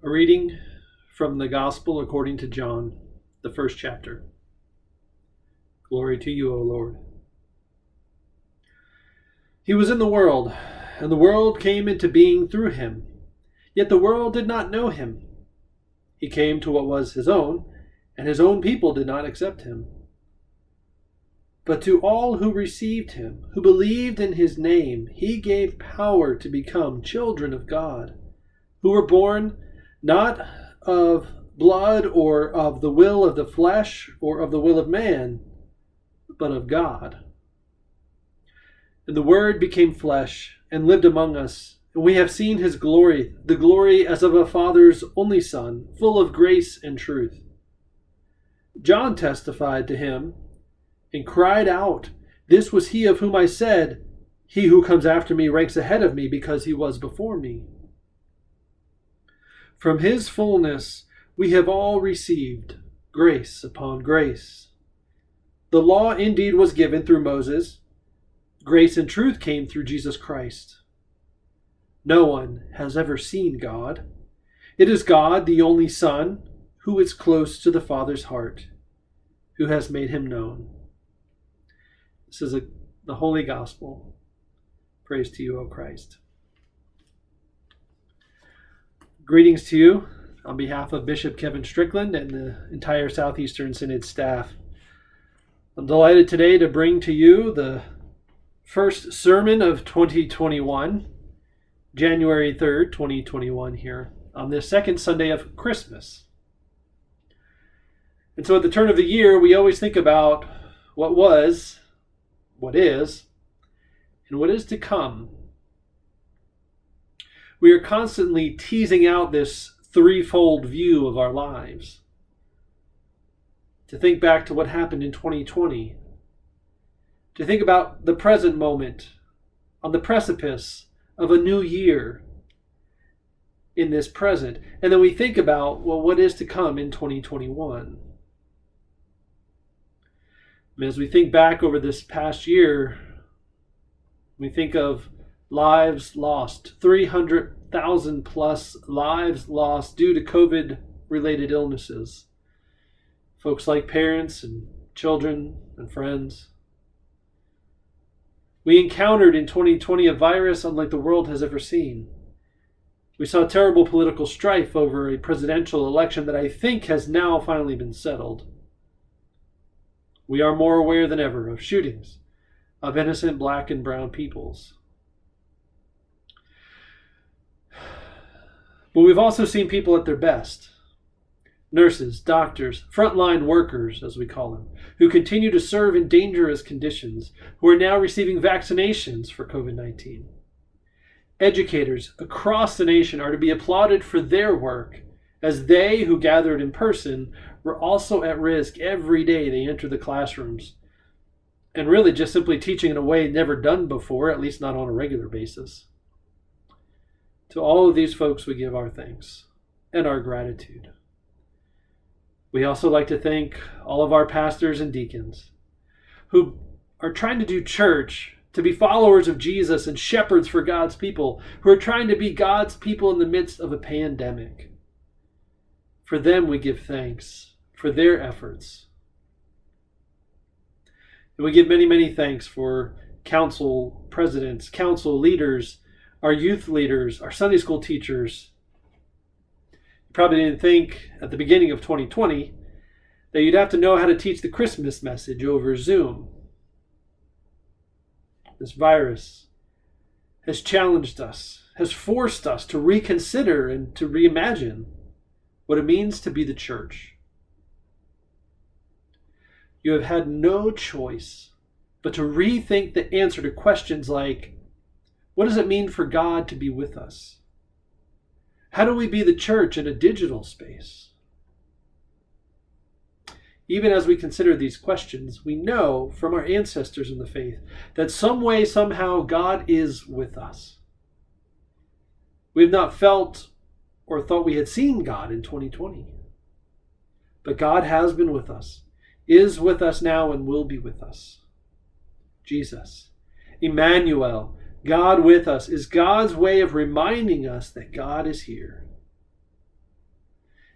A reading from the Gospel according to John, the first chapter. Glory to you, O Lord. He was in the world, and the world came into being through him, yet the world did not know him. He came to what was his own, and his own people did not accept him. But to all who received him, who believed in his name, he gave power to become children of God, who were born not of blood or of the will of the flesh or of the will of man, but of God. And the Word became flesh and lived among us, and we have seen his glory, the glory as of a Father's only Son, full of grace and truth. John testified to him and cried out, "This was he of whom I said, 'He who comes after me ranks ahead of me because he was before me.' From his fullness we have all received grace upon grace. The law indeed was given through Moses. Grace and truth came through Jesus Christ. No one has ever seen God. It is God, the only Son, who is close to the Father's heart, who has made him known." This is the Holy Gospel. Praise to you, O Christ. Greetings to you on behalf of Bishop Kevin Strickland and the entire Southeastern Synod staff. I'm delighted today to bring to you the first sermon of 2021, January 3rd, 2021 here, on this second Sunday of Christmas. And so at the turn of the year, we always think about what was, what is, and what is to come. We are constantly teasing out this threefold view of our lives. To think back to what happened in 2020. To think about the present moment on the precipice of a new year in this present. And then we think about, well, what is to come in 2021? And as we think back over this past year, we think of lives lost, 300,000 plus lives lost due to COVID-related illnesses. Folks like parents and children and friends. We encountered in 2020 a virus unlike the world has ever seen. We saw terrible political strife over a presidential election that I think has now finally been settled. We are more aware than ever of shootings of innocent black and brown peoples. But we've also seen people at their best. Nurses, doctors, frontline workers, as we call them, who continue to serve in dangerous conditions, who are now receiving vaccinations for COVID-19. Educators across the nation are to be applauded for their work, as they who gathered in person were also at risk every day they enter the classrooms, and really just simply teaching in a way never done before, at least not on a regular basis. To all of these folks we give our thanks and our gratitude. We also like to thank all of our pastors and deacons who are trying to do church, to be followers of Jesus and shepherds for God's people, who are trying to be God's people in the midst of a pandemic. For them we give thanks for their efforts. And we give many, many thanks for council presidents, council leaders, our youth leaders, our Sunday school teachers. You probably didn't think at the beginning of 2020 that you'd have to know how to teach the Christmas message over Zoom. This virus has challenged us, has forced us to reconsider and to reimagine what it means to be the church. You have had no choice but to rethink the answer to questions like, what does it mean for God to be with us? How do we be the church in a digital space? Even as we consider these questions, we know from our ancestors in the faith that some way, somehow, God is with us. We have not felt or thought we had seen God in 2020. But God has been with us, is with us now, and will be with us. Jesus, Emmanuel, God with us, is God's way of reminding us that God is here.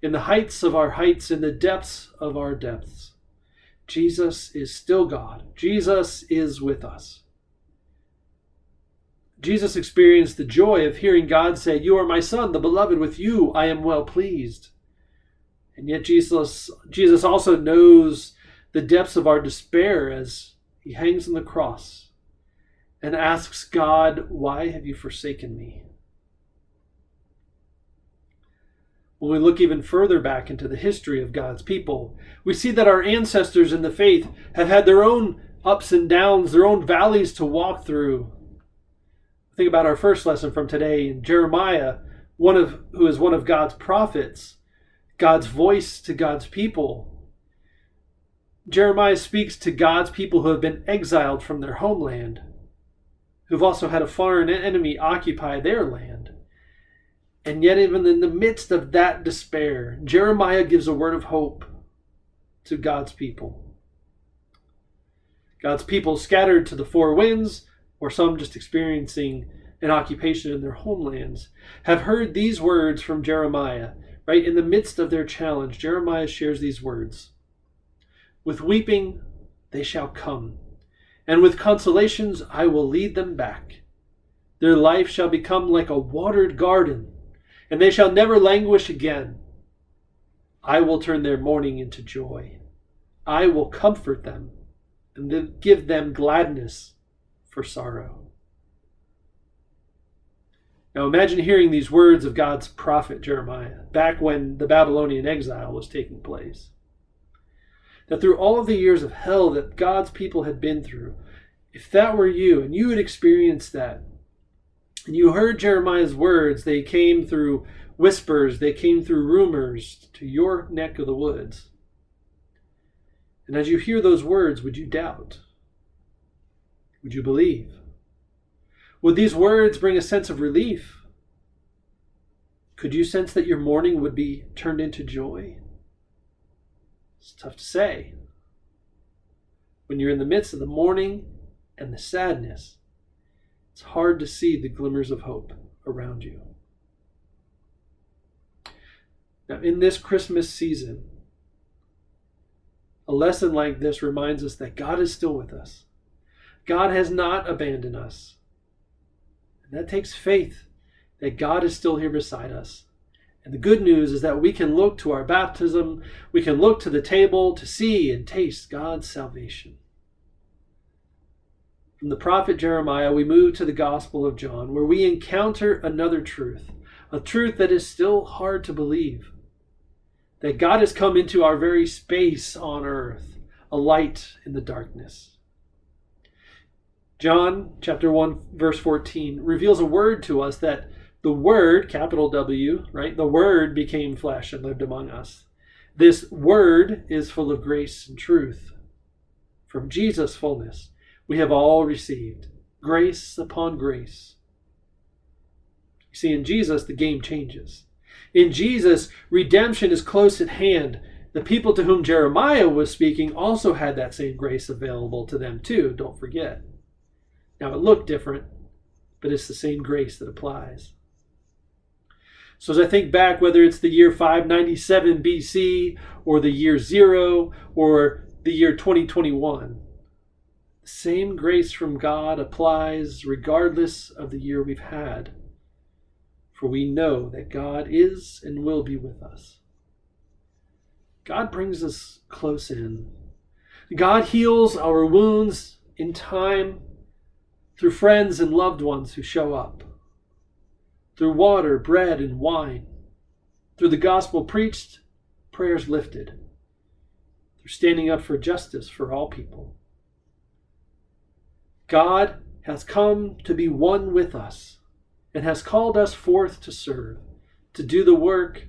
In the heights of our heights, in the depths of our depths, Jesus is still God. Jesus is with us. Jesus experienced the joy of hearing God say, "You are my Son, the beloved. With you I am well pleased." And yet Jesus also knows the depths of our despair as he hangs on the cross and asks God, "Why have you forsaken me?" When we look even further back into the history of God's people, we see that our ancestors in the faith have had their own ups and downs, their own valleys to walk through. Think about our first lesson from today in Jeremiah, who is one of God's prophets, God's voice to God's people. Jeremiah speaks to God's people who have been exiled from their homeland, who've also had a foreign enemy occupy their land. And yet, even in the midst of that despair, Jeremiah gives a word of hope to God's people. God's people scattered to the four winds, or some just experiencing an occupation in their homelands, have heard these words from Jeremiah. Right in the midst of their challenge, Jeremiah shares these words. "With weeping they shall come, and with consolations I will lead them back. Their life shall become like a watered garden, and they shall never languish again. I will turn their mourning into joy. I will comfort them and give them gladness for sorrow." Now imagine hearing these words of God's prophet Jeremiah back when the Babylonian exile was taking place. That through all of the years of hell that God's people had been through, if that were you and you had experienced that, and you heard Jeremiah's words, they came through whispers, they came through rumors to your neck of the woods. And as you hear those words, would you doubt? Would you believe? Would these words bring a sense of relief? Could you sense that your mourning would be turned into joy? It's tough to say. When you're in the midst of the mourning and the sadness, it's hard to see the glimmers of hope around you. Now, in this Christmas season, a lesson like this reminds us that God is still with us. God has not abandoned us. And that takes faith that God is still here beside us. And the good news is that we can look to our baptism, we can look to the table to see and taste God's salvation. From the prophet Jeremiah, we move to the Gospel of John, where we encounter another truth, a truth that is still hard to believe. That God has come into our very space on earth, a light in the darkness. John chapter 1, verse 14, reveals a word to us that the Word, capital W, right? The Word became flesh and lived among us. This Word is full of grace and truth. From Jesus' fullness, we have all received grace upon grace. You see, in Jesus, the game changes. In Jesus, redemption is close at hand. The people to whom Jeremiah was speaking also had that same grace available to them too, don't forget. Now, it looked different, but it's the same grace that applies. So as I think back, whether it's the year 597 BC or the year 0 or the year 2021, the same grace from God applies regardless of the year we've had. For we know that God is and will be with us. God brings us close in. God heals our wounds in time through friends and loved ones who show up. Through water, bread, and wine. Through the gospel preached, prayers lifted. Through standing up for justice for all people. God has come to be one with us and has called us forth to serve, to do the work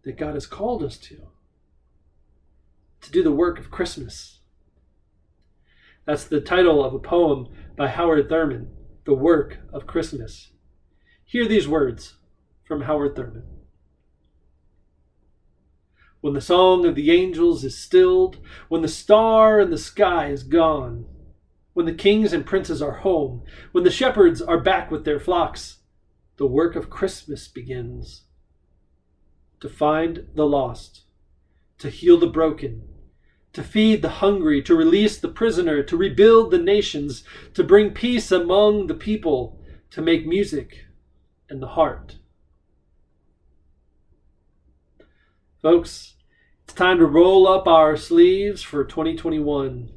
that God has called us to do the work of Christmas. That's the title of a poem by Howard Thurman, The Work of Christmas. Hear these words from Howard Thurman. When the song of the angels is stilled, when the star in the sky is gone, when the kings and princes are home, when the shepherds are back with their flocks, the work of Christmas begins. to find the lost, to heal the broken, to feed the hungry, to release the prisoner, to rebuild the nations, to bring peace among the people, to make music in the heart. Folks, it's time to roll up our sleeves for 2021,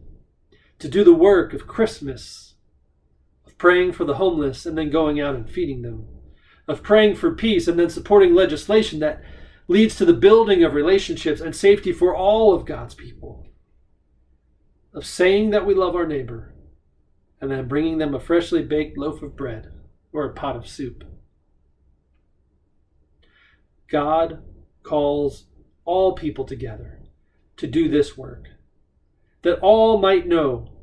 to do the work of Christmas, of praying for the homeless and then going out and feeding them, of praying for peace and then supporting legislation that leads to the building of relationships and safety for all of God's people, of saying that we love our neighbor and then bringing them a freshly baked loaf of bread or a pot of soup. God calls all people together to do this work, that all might know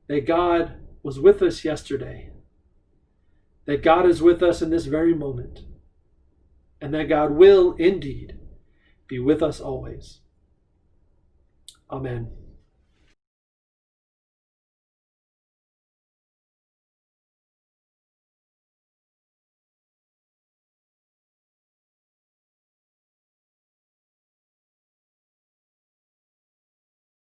that God was with us yesterday, that God is with us in this very moment, and that God will indeed be with us always. Amen.